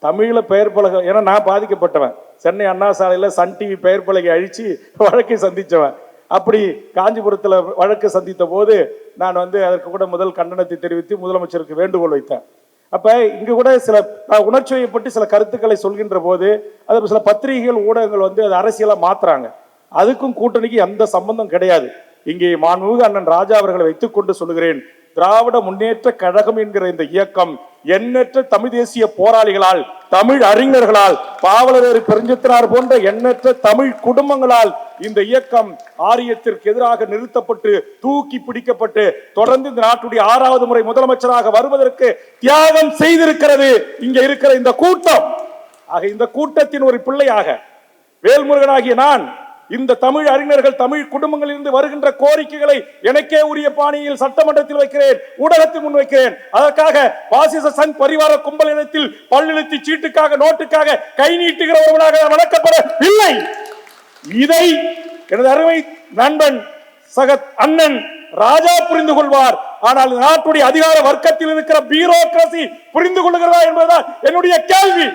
தமிழ்ல பெயர் பலகை, ஏன்னா நான் பாதிக்கப்பட்டவன். சென்னை அண்ணா சாலையில் சன் டிவி பெயர் பலகை அழிச்சு வழக்கை சந்திச்சவன். அப்படி காஞ்சிபுரத்தில் வழக்கு சந்தித்த போது நான் அதற்கு கூட முதல் கண்டனத்தை தெரிவித்து முதலமைச்சருக்கு வேண்டுகோள் வைத்தேன். அப்ப இங்க கூட சில உணர்ச்சி வயப்பட்டு சில கருத்துக்களை சொல்கின்ற போது அது சில பத்திரிகைகள் ஊடகங்கள் அது அரசியலா மாத்துறாங்க. அதுக்கும் கூட்டணிக்கு எந்த சம்பந்தம் கிடையாது. இங்கே மாண்புமிகு அண்ணன் ராஜா அவர்களை வைத்துக் கொண்டு சொல்லுகிறேன், திராவிட முன்னேற்ற கழகம் என்கிற இந்த இயக்கம் எண்ணற்ற தமிழ் தேசிய போராளிகளால், தமிழ் அறிஞர்களால், பாவலர் பெருஞ்சித்திரார் போன்ற எண்ணற்ற தமிழ் குடும்பங்களால் இந்த இயக்கம் ஆரியத்திற்கு எதிராக நிறுத்தப்பட்டு தூக்கி பிடிக்கப்பட்டு தொடர்ந்து இந்த நாட்டுடைய 6வது முறை முதலமைச்சராக வருவதற்கு தியாகம் செய்திருக்கிறது இங்க இருக்கிற இந்த கூட்டம். ஆக இந்த கூட்டத்தின் ஒரு பிள்ளையாக வேல்முருகனாகிய நான் இந்த தமிழ் அறிஞர்கள், தமிழ் குடும்பங்களில் இருந்து வருகின்ற கோரிக்கைகளை எனக்கே உரிய பாணியில் சட்டமன்றத்தில் வைக்கிறேன், ஊடகத்தில் முன் வைக்கிறேன். அதற்காக பாசிச சங் பரிவார கும்பல் இனத்தில் பல்லெழுத்து சீட்டுக்காக, நோட்டுக்காக கை நீட்டுகிறவர்களாக வளர்க்கப்படவில்லை. இதை எனது அருமை நண்பன் சக அண்ணன் ராஜா புரிந்து கொள்வார். ஆனால் நாட்டுடைய அதிகார வர்க்கத்தில் இருக்கிற பியூரோக்ரசி புரிந்து கொள்கிறதா என்பதுதான் என்னுடைய கேள்வி.